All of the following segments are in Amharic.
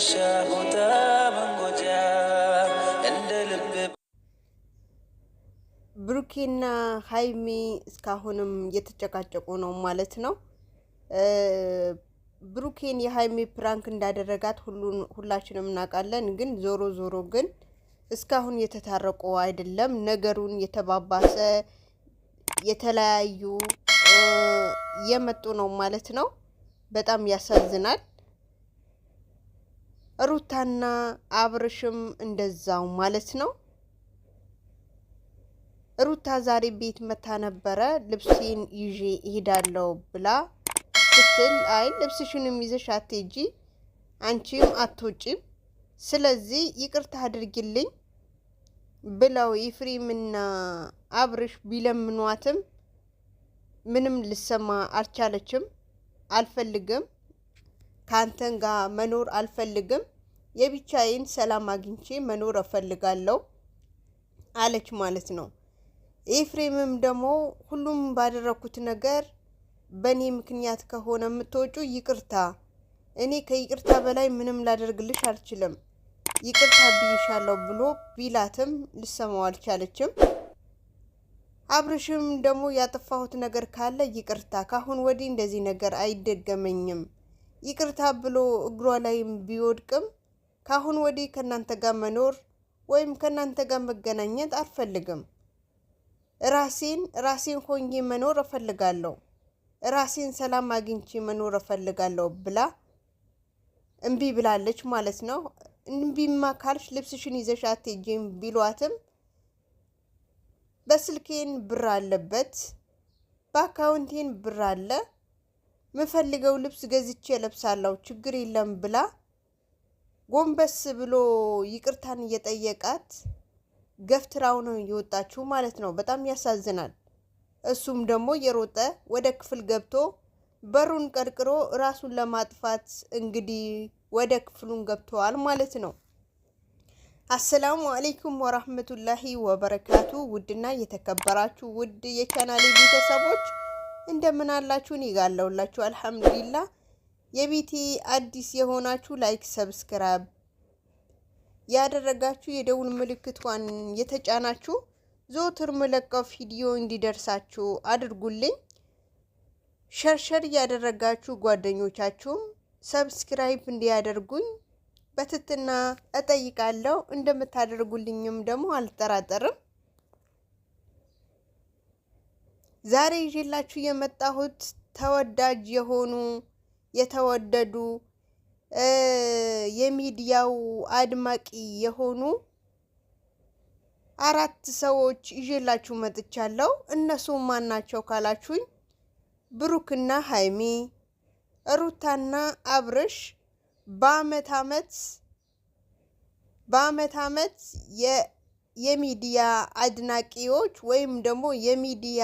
መሻሁታ መንጎጃ እንደ ልብ ብሩኬና ሃይሚ እስካሁንም እየተጨቃጨቁ ነው ማለት ነው። ብሩኬን የሃይሚ ፕራንክ እንዳደረጋት ሁላችንም እናውቃለን። ግን ዞሮ ዞሮ ግን እስካሁን የተታረቁ አይደለም። ነገሩን የተባባሰ የተለያዩ የመጡ ነው ማለት ነው። በጣም ያሳዝናል። ሩታና አብርሽም እንደዛው ማለት ነው። ሩታ ዛሬ ቤት መታ ነበረ። ልብሴን ይዤ እሄዳለሁ ብላ ስትል አይ ልብስሽንም ይዘሽ አትሄጂ፣ አንቺም አትወጪም፣ ስለዚህ ይቅርታ አድርጊልኝ ብለው ኤፍሬምና አብርሽ ቢለምኗትም ምንም ልሰማ አልቻለችም። አልፈልግም፣ ካንተን ጋር መኖር አልፈልግም፣ የብቻዬን ሰላም አግኝቼ መኖር እፈልጋለሁ አለች ማለት ነው። ኤፍሬምም ደግሞ ሁሉም ባደረኩት ነገር በእኔ ምክንያት ከሆነ የምትወጩ ይቅርታ፣ እኔ ከይቅርታ በላይ ምንም ላደርግልሽ አልችልም፣ ይቅርታ ብይሻለሁ ብሎ ቢላትም ልሰማው አልቻለችም። አብርሽም ደግሞ ያጠፋሁት ነገር ካለ ይቅርታ፣ ካሁን ወዲህ እንደዚህ ነገር አይደገመኝም፣ ይቅርታ ብሎ እግሯ ላይም ቢወድቅም ካሁን ወዲህ ከናንተ ጋር መኖር ወይም ከናንተ ጋር መገናኘት አልፈልግም፣ ራሴን ሆኜ መኖር እፈልጋለሁ፣ ራሴን ሰላም አግኝቼ መኖር እፈልጋለሁ ብላ እምቢ ብላለች ማለት ነው። እምቢማ ካልሽ ልብስሽን ይዘሽ አትሄጂም ቢሏትም በስልኬን ብር አለበት፣ በአካውንቴን ብር አለ፣ ምፈልገው ልብስ ገዝቼ ለብሳለሁ፣ ችግር የለም ብላ ጎንበስ ብሎ ይቅርታን እየጠየቃት ገፍትራው ነው የወጣችው ማለት ነው። በጣም ያሳዝናል። እሱም ደግሞ የሮጠ ወደ ክፍል ገብቶ በሩን ቀርቅሮ ራሱን ለማጥፋት እንግዲህ ወደ ክፍሉን ገብተዋል ማለት ነው። አሰላሙ አለይኩም ወራህመቱላሂ ወበረካቱ። ውድና የተከበራችሁ ውድ የቻናሌ ቤተሰቦች እንደምን አላችሁ? እኔ ጋለሁላችሁ አልሐምዱሊላህ። የቤቴ አዲስ የሆናችሁ ላይክ፣ ሰብስክራይብ ያደረጋችሁ የደውል ምልክቷን የተጫናችሁ ዘወትር መለቀው ቪዲዮ እንዲደርሳችሁ አድርጉልኝ። ሸርሸር ያደረጋችሁ ጓደኞቻችሁም ሰብስክራይብ እንዲያደርጉኝ በትትና እጠይቃለሁ። እንደምታደርጉልኝም ደግሞ አልጠራጠርም። ዛሬ ይዤላችሁ የመጣሁት ተወዳጅ የሆኑ የተወደዱ የሚዲያው አድማቂ የሆኑ 4 ሰዎች ይዤላችሁ መጥቻለሁ። እነሱ ማን ናቸው ካላችሁኝ ብሩክና ሃይሚ፣ ሩታና አብርሽ በአመት አመት የሚዲያ አድናቂዎች ወይም ደግሞ የሚዲያ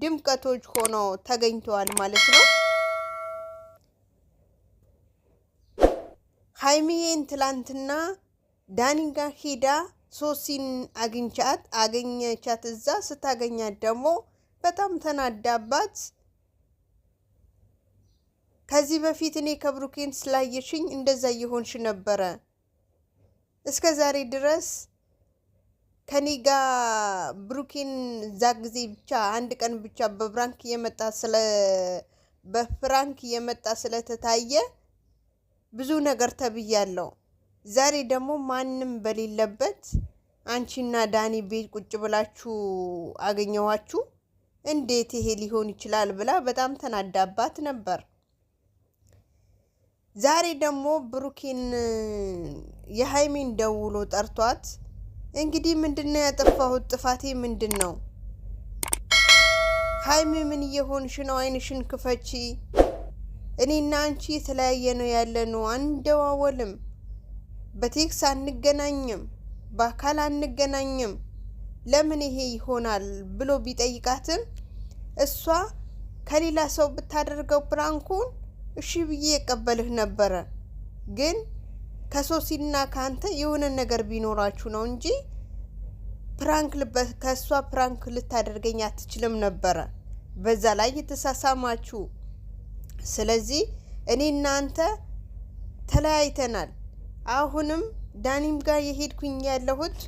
ድምቀቶች ሆነው ተገኝተዋል ማለት ነው። ሃይሚዬን ትላንትና ዳኒጋ ሄዳ ሶሲን አገኘቻት። እዛ ስታገኛት ደግሞ በጣም ተናዳባት። ከዚህ በፊት እኔ ከብሩኬን ስላየሽኝ እንደዛ እየሆንሽ ነበረ፣ እስከ ዛሬ ድረስ ከኔ ጋር ብሩኬን እዛ ጊዜ ብቻ አንድ ቀን ብቻ በፍራንክ የመጣ ስለተታየ ብዙ ነገር ተብያለሁ። ዛሬ ደግሞ ማንም በሌለበት አንቺና ዳኒ ቤት ቁጭ ብላችሁ አገኘዋችሁ፣ እንዴት ይሄ ሊሆን ይችላል ብላ በጣም ተናዳባት ነበር። ዛሬ ደግሞ ብሩኬን የሃይሚን ደውሎ ጠርቷት እንግዲህ ምንድነው ያጠፋሁት? ጥፋቴ ምንድነው? ሃይሚ ምን እየሆንሽ ነው? አይንሽን ክፈቺ። እኔና አንቺ የተለያየ ነው ያለነው፣ አንደዋወልም፣ በቴክስ አንገናኝም፣ በአካል አንገናኝም፣ ለምን ይሄ ይሆናል ብሎ ቢጠይቃትም እሷ ከሌላ ሰው ብታደርገው ፕራንኩን እሺ ብዬ የቀበልህ ነበረ፣ ግን ከሶሲና ካንተ የሆነ ነገር ቢኖራችሁ ነው እንጂ ከሷ ፕራንክ ልታደርገኝ አትችልም ነበረ። በዛ ላይ የተሳሳማችሁ። ስለዚህ እኔ እናንተ ተለያይተናል። አሁንም ዳኒም ጋር የሄድኩኝ ያለሁት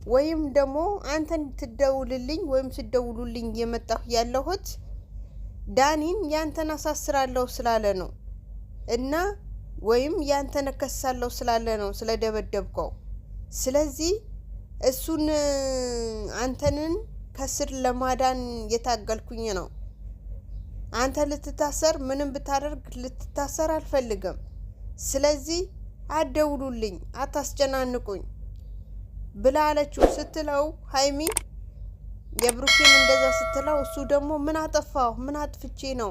ወይም ደግሞ አንተን ትደውልልኝ ወይም ስደውሉልኝ የመጣሁ ያለሁት ዳኒን ያንተን አሳስራለሁ ስላለ ነው እና ወይም ያንተን እከሳለሁ ስላለ ነው ስለደበደብከው። ስለዚህ እሱን አንተንን ከስር ለማዳን የታገልኩኝ ነው። አንተ ልትታሰር ምንም ብታደርግ ልትታሰር አልፈልግም። ስለዚህ አደውሉልኝ፣ አታስጨናንቁኝ ብላ አለችው። ስትለው ሀይሚ የብሩኬን እንደዛ ስትለው እሱ ደግሞ ምን አጠፋሁ? ምን አጥፍቼ ነው?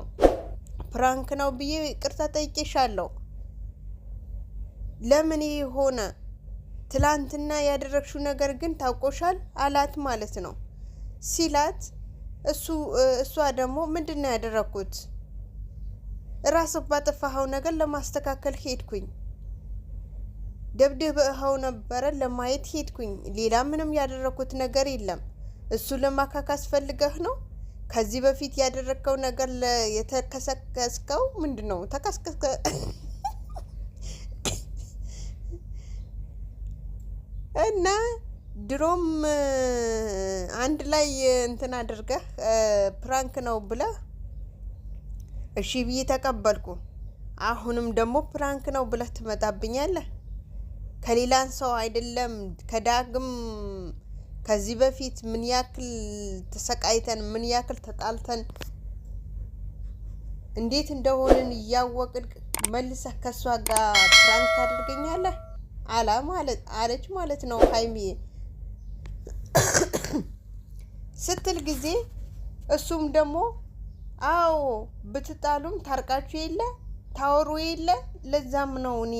ፕራንክ ነው ብዬ ይቅርታ ጠይቄሻለሁ። ለምን ይሄ ሆነ? ትላንትና ያደረግሽው ነገር ግን ታውቆሻል አላት ማለት ነው ሲላት እሷ ደግሞ ምንድነው ያደረኩት? ራስህ ባጠፋኸው ነገር ለማስተካከል ሄድኩኝ። ደብድበኸው ነበረ ለማየት ሄድኩኝ። ሌላ ምንም ያደረኩት ነገር የለም። እሱ ለማካካስ ፈልገህ ነው? ከዚህ በፊት ያደረከው ነገር የተከሰከስከው ምንድነው? ተከስከስከ እና ድሮም አንድ ላይ እንትን አድርገህ ፕራንክ ነው ብለህ እሺ ብዬ ተቀበልኩ። አሁንም ደግሞ ፕራንክ ነው ብለህ ትመጣብኛለህ። ከሌላን ሰው አይደለም ከዳግም ከዚህ በፊት ምን ያክል ተሰቃይተን ምን ያክል ተጣልተን እንዴት እንደሆነን እያወቅን መልሰህ ከሷ ጋር ፕራንክ ታደርገኛለህ አለች ማለት ነው ሀይሚ ስትል ጊዜ እሱም ደግሞ አዎ ብትጣሉም ታርቃችሁ የለ ታወሩ የለ ለዛም ነው እኔ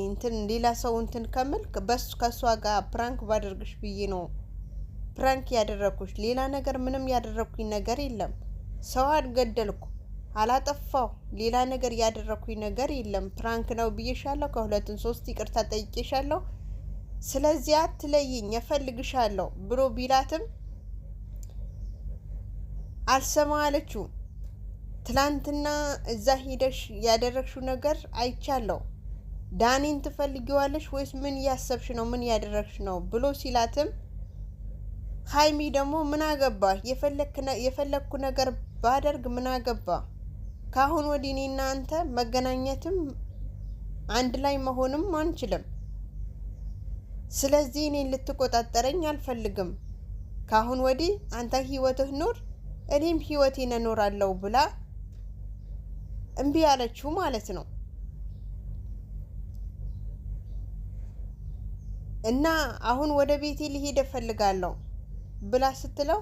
እንትን ሌላ ሰው እንትን ከምልክ በሱ ከሷ ጋር ፕራንክ ባደርግሽ ብዬ ነው ፕራንክ ያደረኩሽ። ሌላ ነገር ምንም ያደረኩኝ ነገር የለም። ሰው አልገደልኩ፣ አላጠፋው፣ ሌላ ነገር ያደረኩኝ ነገር የለም። ፕራንክ ነው ብዬሻለሁ። ከሁለትን ሶስት ይቅርታ ጠይቄሻለሁ። ስለዚህ አትለይኝ፣ እፈልግሻለሁ ብሎ ቢላትም አልሰማ አለችው። ትላንትና እዛ ሄደሽ ያደረግሽው ነገር አይቻለሁ። ዳኒን ትፈልጊዋለሽ ወይስ ምን ያሰብሽ ነው? ምን ያደረግሽ ነው ብሎ ሲላትም ሀይሚ ደግሞ ምን አገባ የፈለግኩ ነገር ባደርግ ምን አገባ? ካሁን ወዲህ እኔና አንተ መገናኘትም አንድ ላይ መሆንም አንችልም። ስለዚህ እኔን ልትቆጣጠረኝ አልፈልግም። ካሁን ወዲህ አንተ ህይወትህ ኑር፣ እኔም ህይወቴን እኖራለሁ ብላ እምቢ አለችው ማለት ነው። እና አሁን ወደ ቤቴ ልሄድ እፈልጋለሁ ብላ ስትለው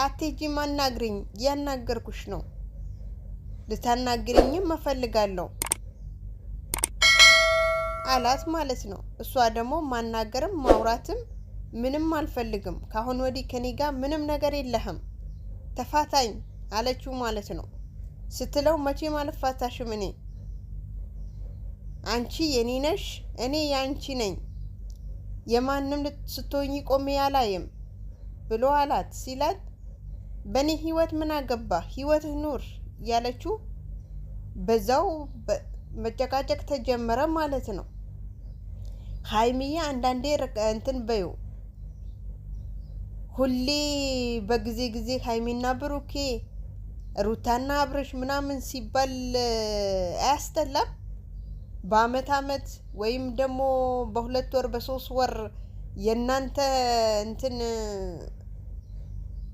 አትሄጂም፣ አናግሪኝ፣ ያናገርኩሽ ነው፣ ልታናግሪኝም እፈልጋለሁ አላት ማለት ነው። እሷ ደግሞ ማናገርም ማውራትም ምንም አልፈልግም፣ ካሁን ወዲህ ከኔ ጋር ምንም ነገር የለህም፣ ተፋታኝ አለችው ማለት ነው። ስትለው መቼም አልፋታሽም፣ እኔ አንቺ የኔ ነሽ፣ እኔ ያንቺ ነኝ፣ የማንም ስትሆኚ ቆሜ አላይም ብሎ አላት። ሲላት በእኔ ህይወት ምን አገባ፣ ህይወትህ ኑር ያለችው በዛው መጨቃጨቅ ተጀመረ ማለት ነው። ሀይሚዬ አንዳንዴ እንትን በዩ ሁሌ በጊዜ ጊዜ ሀይሚና ብሩኬ ሩታና አብርሽ ምናምን ሲባል አያስጠላም? በአመት አመት ወይም ደግሞ በሁለት ወር በሶስት ወር የናንተ እንትን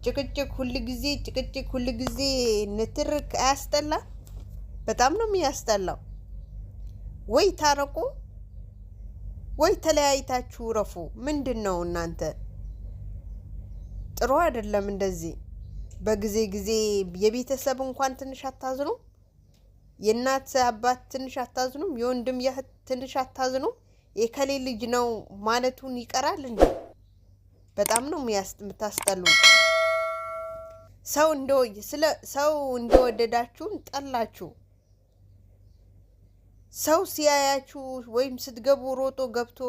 ጭቅጭቅ ሁል ጊዜ ንትርክ አያስጠላም? በጣም ነው የሚያስጠላው። ወይ ታረቁ ወይ ተለያይታችሁ ረፉ። ምንድን ነው እናንተ? ጥሩ አይደለም እንደዚህ በጊዜ የቤተሰብ እንኳን ትንሽ አታዝኑ? የእናት አባት ትንሽ አታዝኑም? የወንድም ያህት ትንሽ አታዝኑም? የከሌ ልጅ ነው ማለቱን ይቀራል እንዴ? በጣም ነው የምታስጠሉ። ሰው እንደወደዳችሁን ጠላችሁ። ሰው ሲያያችሁ ወይም ስትገቡ ሮጦ ገብቶ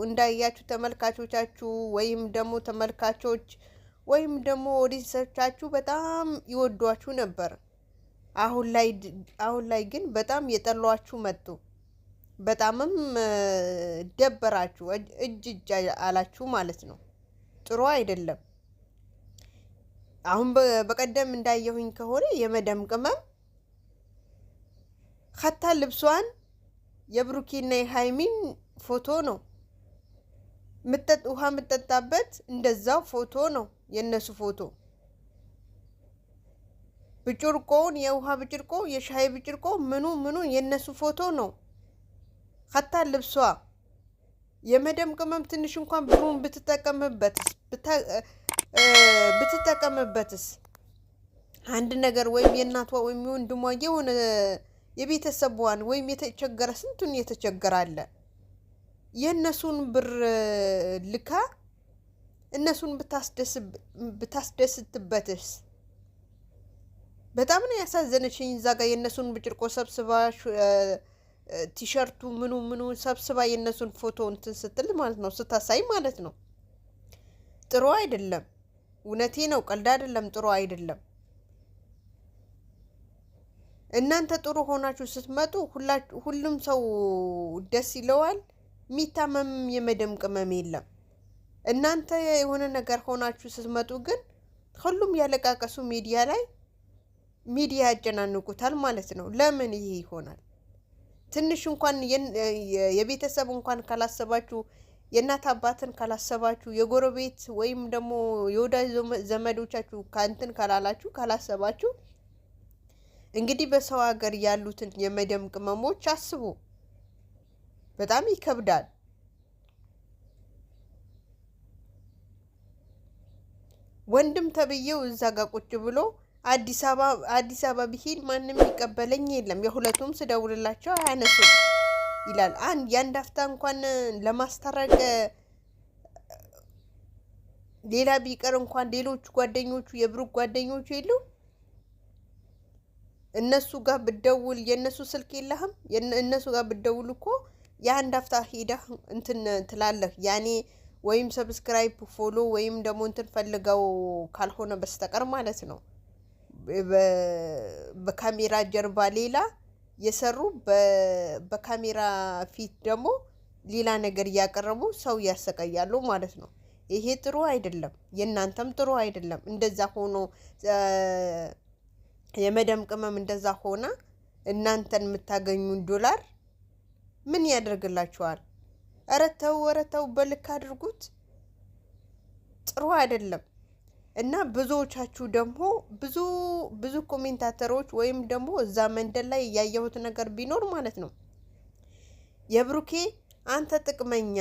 እንዳያችሁ ተመልካቾቻችሁ ወይም ደግሞ ተመልካቾች ወይም ደግሞ ኦዲየንሶቻችሁ በጣም ይወዷችሁ ነበር። አሁን ላይ ግን በጣም የጠሏችሁ መጡ። በጣምም ደበራችሁ፣ እጅ አላችሁ ማለት ነው። ጥሩ አይደለም። አሁን በቀደም እንዳየሁኝ ከሆነ የመደም ቅመም ከታ ልብሷን የብሩኬና የሃይሚን ፎቶ ነው ውሃ የምጠጣበት እንደዛው ፎቶ ነው የነሱ ፎቶ። ብጭርቆውን የውሃ ብጭርቆ የሻይ ብጭርቆ ምኑ የነሱ ፎቶ ነው። ከታ ልብሷ የመደም ቅመም ትንሽ እንኳን ብሩን ብትጠቀምበትስ አንድ ነገር ወይም የእናቷ ወይም የወንድሟ የሆነ የቤተሰቧን ወይም የተቸገረ ስንቱን የተቸገረ አለ። የእነሱን ብር ልካ እነሱን ብታስደስትበትስ? በጣም ነው ያሳዘነችኝ። እዛ ጋር የእነሱን ብጭርቆ ሰብስባ ቲሸርቱ ምኑ ሰብስባ የእነሱን ፎቶ እንትን ስትል ማለት ነው፣ ስታሳይ ማለት ነው። ጥሩ አይደለም። እውነቴ ነው፣ ቀልድ አይደለም። ጥሩ አይደለም። እናንተ ጥሩ ሆናችሁ ስትመጡ ሁሉም ሰው ደስ ይለዋል። የሚታመም የመደም ቅመም የለም። እናንተ የሆነ ነገር ሆናችሁ ስትመጡ ግን ሁሉም ያለቃቀሱ ሚዲያ ያጨናንቁታል ማለት ነው። ለምን ይሄ ይሆናል? ትንሽ እንኳን የቤተሰብ እንኳን ካላሰባችሁ፣ የእናት አባትን ካላሰባችሁ፣ የጎረቤት ወይም ደግሞ የወዳጅ ዘመዶቻችሁ ካንትን ካላሰባችሁ እንግዲህ በሰው ሀገር ያሉትን የመደም ቅመሞች አስቡ። በጣም ይከብዳል። ወንድም ተብዬው እዛ ጋር ቁጭ ብሎ አዲስ አበባ ቢሄድ ማንም ይቀበለኝ የለም፣ የሁለቱም ስደውልላቸው አያነሱም ይላል። የአንድ አፍታ እንኳን ለማስታረቅ ሌላ ቢቀር እንኳን ሌሎቹ ጓደኞቹ የብሩክ ጓደኞቹ የሉ እነሱ ጋር ብደውል የእነሱ ስልክ የለህም? እነሱ ጋር ብደውል እኮ የአንድ አፍታ ሄደህ እንትን ትላለህ። ያኔ ወይም ሰብስክራይብ ፎሎ ወይም ደግሞ እንትን ፈልገው ካልሆነ በስተቀር ማለት ነው። በካሜራ ጀርባ ሌላ የሰሩ በካሜራ ፊት ደግሞ ሌላ ነገር እያቀረቡ ሰው ያሰቃያሉ ማለት ነው። ይሄ ጥሩ አይደለም። የእናንተም ጥሩ አይደለም። እንደዛ ሆኖ የመደም ቅመም እንደዛ ሆና እናንተን የምታገኙን ዶላር ምን ያደርግላችኋል? ኧረ ተው በልክ አድርጉት። ጥሩ አይደለም። እና ብዙዎቻችሁ ደግሞ ብዙ ኮሜንታተሮች ወይም ደግሞ እዛ መንደር ላይ ያየሁት ነገር ቢኖር ማለት ነው የብሩኬ አንተ ጥቅመኛ፣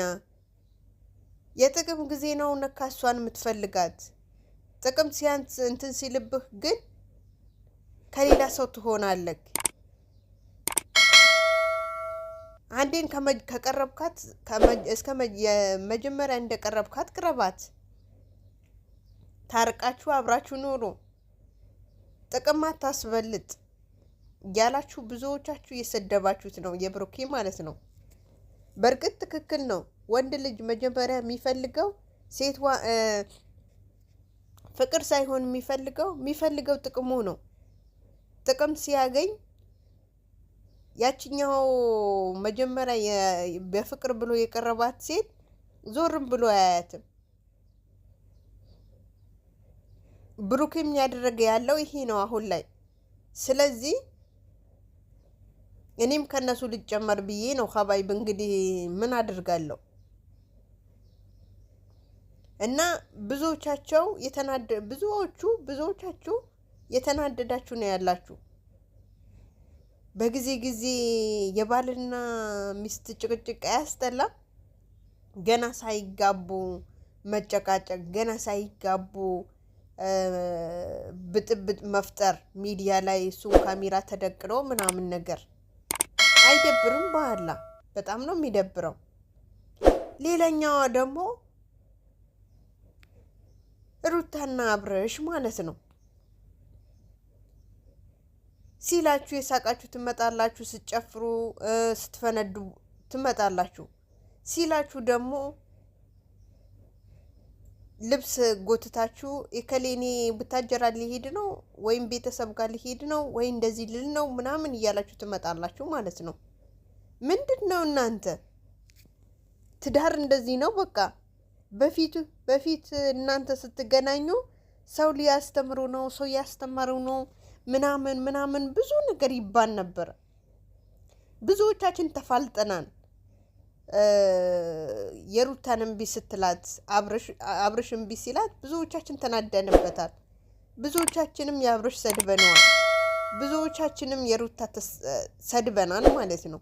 የጥቅም ጊዜ ነው ነካ እሷን የምትፈልጋት። ጥቅም ሲያንስ እንትን ሲልብህ ግን ከሌላ ሰው ትሆናለህ። አንዴን ከቀረብካት እስከ መጀመሪያ እንደቀረብካት ቅረባት። ታርቃችሁ አብራችሁ ኑሩ። ጥቅም አታስበልጥ ያላችሁ ብዙዎቻችሁ የሰደባችሁት ነው የብሩኬ ማለት ነው። በእርግጥ ትክክል ነው። ወንድ ልጅ መጀመሪያ የሚፈልገው ሴትዋ ፍቅር ሳይሆን የሚፈልገው ጥቅሙ ነው። ጥቅም ሲያገኝ ያችኛው መጀመሪያ በፍቅር ብሎ የቀረባት ሴት ዞርም ብሎ አያያትም። ብሩክም ያደረገ ያለው ይሄ ነው አሁን ላይ። ስለዚህ እኔም ከነሱ ልጨመር ብዬ ነው ኸባይብ እንግዲህ ምን አድርጋለሁ። እና ብዙዎቻችሁ የተናደዳችሁ ነው ያላችሁ። በጊዜ የባልና ሚስት ጭቅጭቅ አያስጠላም? ገና ሳይጋቡ መጨቃጨቅ፣ ገና ሳይጋቡ ብጥብጥ መፍጠር፣ ሚዲያ ላይ እሱን ካሜራ ተደቅኖ ምናምን ነገር አይደብርም? በኋላ በጣም ነው የሚደብረው። ሌላኛዋ ደግሞ ሩታና አብረሽ ማለት ነው ሲላችሁ የሳቃችሁ ትመጣላችሁ፣ ስትጨፍሩ ስትፈነዱ ትመጣላችሁ። ሲላችሁ ደግሞ ልብስ ጎትታችሁ የከሌኔ ቡታጀራ ሊሄድ ነው ወይም ቤተሰብ ጋር ሊሄድ ነው ወይ እንደዚህ ልል ነው ምናምን እያላችሁ ትመጣላችሁ ማለት ነው። ምንድነው እናንተ? ትዳር እንደዚህ ነው በቃ። በፊት እናንተ ስትገናኙ ሰው ሊያስተምሩ ነው፣ ሰው ያስተማሩ ነው ምናምን ብዙ ነገር ይባል ነበር። ብዙዎቻችን ተፋልጠናል። የሩታን እምቢ ስትላት አብርሽ እምቢ ሲላት ብዙዎቻችን ተናደንበታል። ብዙዎቻችንም የአብርሽ ሰድበነዋል። ብዙዎቻችንም የሩታ ሰድበናል ማለት ነው።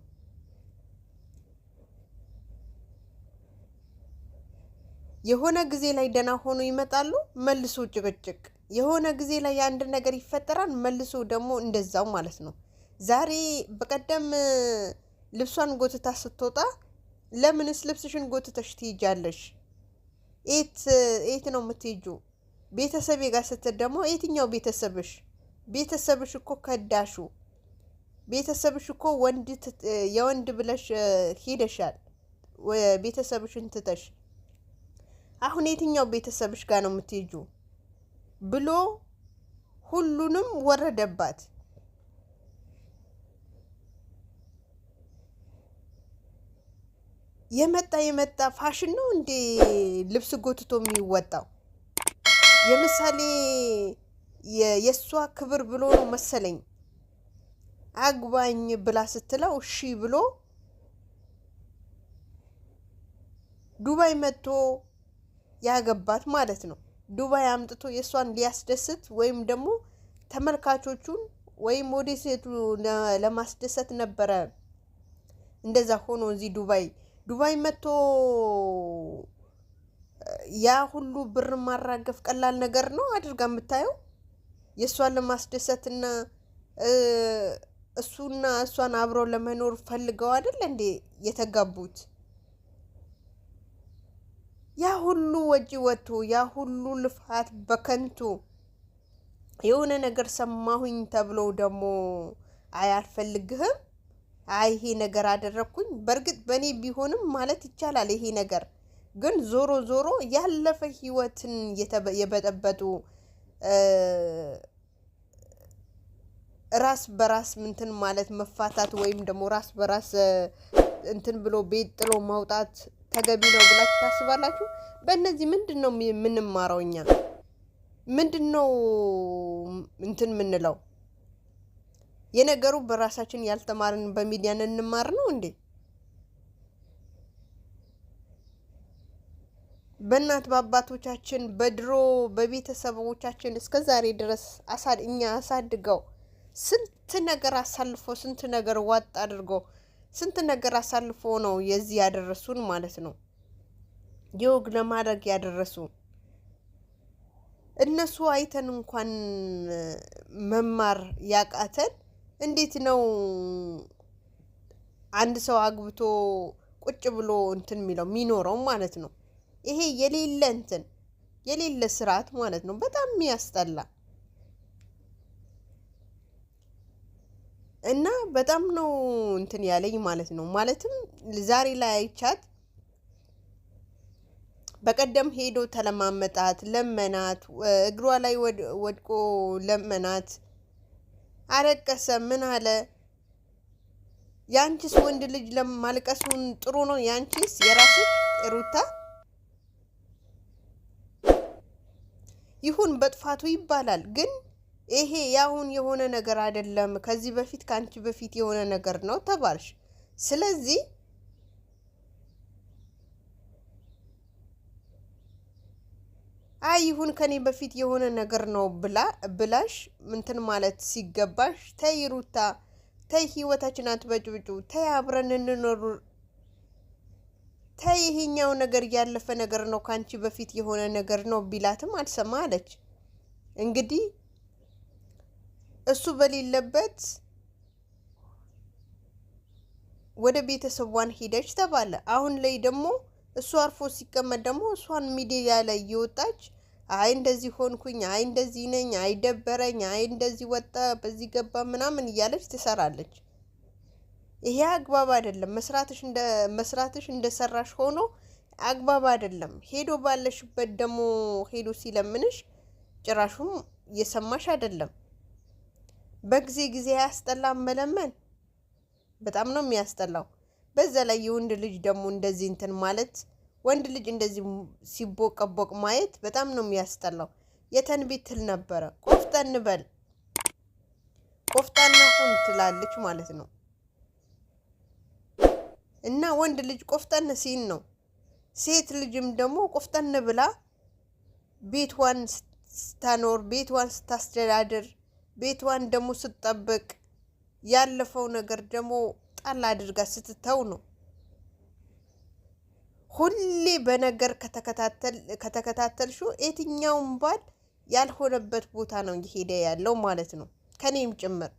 የሆነ ጊዜ ላይ ደህና ሆኖ ይመጣሉ፣ መልሶ ጭቅጭቅ። የሆነ ጊዜ ላይ አንድ ነገር ይፈጠራል፣ መልሶ ደግሞ እንደዛው ማለት ነው። ዛሬ በቀደም ልብሷን ጎትታ ስትወጣ ለምንስ ልብስሽን ጎትተሽ ትይጃለሽ? የት ነው የምትይጁ? ቤተሰቤ ጋር ስትል ደግሞ የትኛው ቤተሰብሽ? ቤተሰብሽ እኮ ከዳሹ። ቤተሰብሽ እኮ የወንድ ብለሽ ሄደሻል፣ ቤተሰብሽን ትተሽ። አሁን የትኛው ቤተሰብሽ ጋር ነው የምትሄጁ ብሎ ሁሉንም ወረደባት። የመጣ ፋሽን ነው እንዴ ልብስ ጎትቶ የሚወጣው? የምሳሌ የእሷ ክብር ብሎ ነው መሰለኝ አግባኝ ብላ ስትለው እሺ ብሎ ዱባይ መጥቶ ያገባት ማለት ነው። ዱባይ አምጥቶ የእሷን ሊያስደስት ወይም ደግሞ ተመልካቾቹን ወይም ሞዴሴቱ ለማስደሰት ነበረ። እንደዛ ሆኖ እዚህ ዱባይ መጥቶ ያ ሁሉ ብር ማራገፍ ቀላል ነገር ነው አድርጋ የምታየው? የእሷን ለማስደሰትና እሱና እሷን አብረው ለመኖር ፈልገው አይደል እንዴ የተጋቡት? ያ ሁሉ ወጪ ወጥቶ ያ ሁሉ ልፋት በከንቱ የሆነ ነገር ሰማሁኝ ተብሎ ደግሞ አልፈልግህም፣ ይሄ ነገር አደረኩኝ። በእርግጥ በእኔ ቢሆንም ማለት ይቻላል ይሄ ነገር ግን ዞሮ ያለፈ ህይወትን የበጠበጡ ራስ በራስ እንትን ማለት መፋታት ወይም ደግሞ ራስ በራስ እንትን ብሎ ቤት ጥሎ ማውጣት ተገቢ ነው ብላችሁ ታስባላችሁ? በእነዚህ ምንድነው የምንማረው እኛ? ምንድነው እንትን የምንለው? የነገሩ በራሳችን ያልተማርን በሚዲያን እንማር ነው እንዴ? በእናት በአባቶቻችን በድሮ በቤተሰቦቻችን እስከ ዛሬ ድረስ እኛ አሳድገው ስንት ነገር አሳልፎ ስንት ነገር ዋጥ አድርጎ ስንት ነገር አሳልፎ ነው የዚህ ያደረሱን ማለት ነው። የወግ ለማድረግ ያደረሱ እነሱ አይተን እንኳን መማር ያቃተን እንዴት ነው አንድ ሰው አግብቶ ቁጭ ብሎ እንትን የሚኖረው ማለት ነው? ይሄ የሌለ ስርዓት ማለት ነው። በጣም የሚያስጠላ እና በጣም ነው እንትን ያለኝ ማለት ነው። ማለትም ዛሬ ላይ አይቻት በቀደም ሄዶ ተለማመጣት፣ ለመናት፣ እግሯ ላይ ወድቆ ለመናት፣ አለቀሰ። ምን አለ? ያንቺስ ወንድ ልጅ ለማልቀሱን ጥሩ ነው? ያንቺስ የራስሽ ሩታ ይሁን በጥፋቱ ይባላል። ግን ይሄ ያሁን የሆነ ነገር አይደለም። ከዚህ በፊት ካንቺ በፊት የሆነ ነገር ነው ተባልሽ። ስለዚህ ይሁን ከኔ በፊት የሆነ ነገር ነው ብላሽ እንትን ማለት ሲገባሽ፣ ተይ ሩታ ተይ፣ ህይወታችን አትበጭብጩ፣ ተይ አብረን እንኖር፣ ተይ ይሄኛው ነገር ያለፈ ነገር ነው፣ ካንቺ በፊት የሆነ ነገር ነው ቢላትም አልሰማ አለች። እንግዲህ እሱ በሌለበት ወደ ቤተሰቧን ሄደች ተባለ። አሁን ላይ ደግሞ እሱ አርፎ ሲቀመጥ ደግሞ እሷን ሚዲያ ላይ እየወጣች እንደዚህ ሆንኩኝ፣ እንደዚህ ነኝ፣ ደበረኝ፣ እንደዚህ ወጣ፣ በዚህ ገባ ምናምን እያለች ትሰራለች። ይሄ አግባብ አይደለም። መስራትሽ እንደሰራሽ ሆኖ አግባብ አይደለም። ሄዶ ባለሽበት ደግሞ ሄዶ ሲለምንሽ ጭራሹም እየሰማሽ አይደለም። በጊዜ ያስጠላም መለመን በጣም ነው የሚያስጠላው። በዛ ላይ የወንድ ልጅ ደግሞ እንደዚህ እንትን ማለት ወንድ ልጅ እንደዚህ ሲቦቀቦቅ ማየት በጣም ነው የሚያስጠላው። የተንቢት ትል ነበረ ቆፍጠን በል ቆፍጣና ሁን ትላለች ማለት ነው። እና ወንድ ልጅ ቆፍጠን ሲል ነው ሴት ልጅም ደግሞ ቆፍጠን ብላ ቤቷን ስታኖር ቤቷን ስታስተዳድር ቤቷን ደግሞ ስትጠብቅ ያለፈው ነገር ደግሞ ጣል አድርጋ ስትተው ነው። ሁሌ በነገር ከተከታተልሽው የትኛውም ባል ያልሆነበት ቦታ ነው እየሄደ ያለው ማለት ነው፣ ከኔም ጭምር።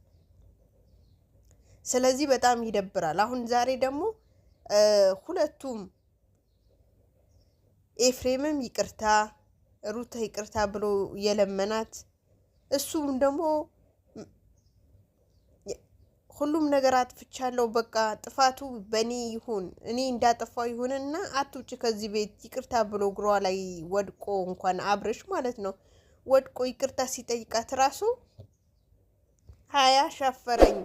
ስለዚህ በጣም ይደብራል። አሁን ዛሬ ደግሞ ሁለቱም ኤፍሬምም ይቅርታ ሩታ ይቅርታ ብሎ የለመናት እሱም ደግሞ ሁሉም ነገር አጥፍቻለሁ፣ በቃ ጥፋቱ በእኔ ይሁን እኔ እንዳጠፋው ይሁንና አትውጭ ከዚህ ቤት ይቅርታ ብሎ እግሯ ላይ ወድቆ እንኳን አብርሽ ማለት ነው ወድቆ ይቅርታ ሲጠይቃት ራሱ ሀያ ሻፈረኝ፣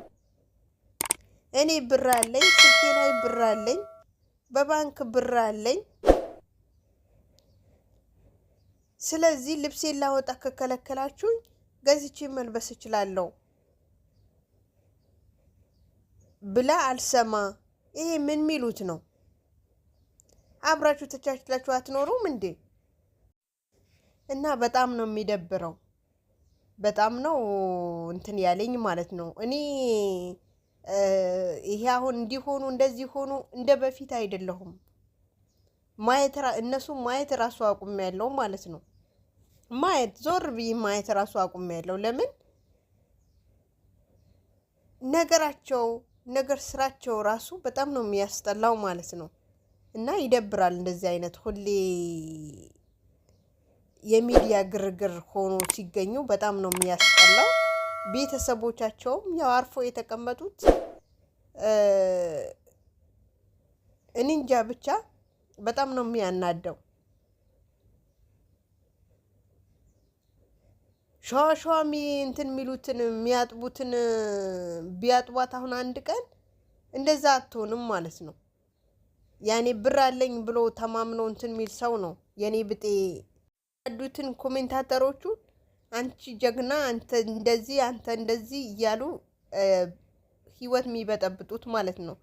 እኔ ብር አለኝ፣ ስልኬ ላይ ብር አለኝ፣ በባንክ ብር አለኝ፣ ስለዚህ ልብሴን ላወጣ ከከለከላችሁኝ ገዝቼ መልበስ እችላለሁ ብላ አልሰማ። ይሄ ምን ሚሉት ነው? አብራችሁ ተቻችላችሁ አትኖሩም እንዴ? እና በጣም ነው የሚደብረው። በጣም ነው እንትን ያለኝ ማለት ነው። እኔ ይሄ አሁን እንዲሆኑ እንደዚህ ሆኑ እንደ በፊት አይደለሁም። እነሱ ማየት ራሱ አቁም ያለው ማለት ነው። ማየት ዞር ብዬ ማየት ራሱ አቁም ያለው። ለምን ነገር ስራቸው ራሱ በጣም ነው የሚያስጠላው ማለት ነው። እና ይደብራል እንደዚህ አይነት ሁሌ የሚዲያ ግርግር ሆኖ ሲገኙ በጣም ነው የሚያስጠላው። ቤተሰቦቻቸውም ያው አርፎ የተቀመጡት እኔ እንጃ ብቻ በጣም ነው የሚያናደው። ሸዋሸዋሚ እንትን ሚሉትን የሚያጥቡትን ቢያጥቧት አሁን አንድ ቀን እንደዛ አትሆንም ማለት ነው። ያኔ ብር አለኝ ብሎ ተማምኖ እንትን ሚል ሰው ነው የኔ ብጤ ያዱትን ኮሜንታተሮቹ አንቺ ጀግና፣ አንተ እንደዚህ እያሉ ህይወት የሚበጠብጡት ማለት ነው።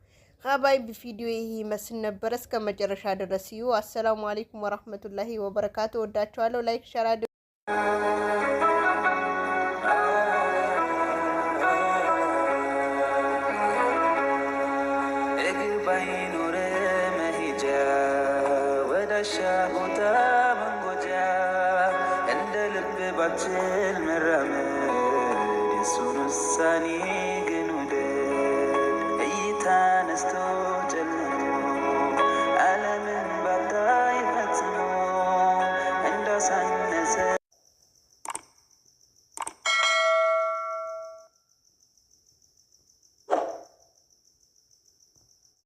ሀባይ ቪዲዮ ይሄ መስል ነበር። እስከ መጨረሻ ድረስ ይዩ። አሰላሙ አለይኩም ወራህመቱላሂ ወበረካቱ። ወዳችኋለሁ። ላይክ ሸር አድርጉ። ሻቦታ መንጎጃ እንደ ልብ ባችል መራመድ የሱን ውሳኔ ግን ውደድ እይታ ነስቶ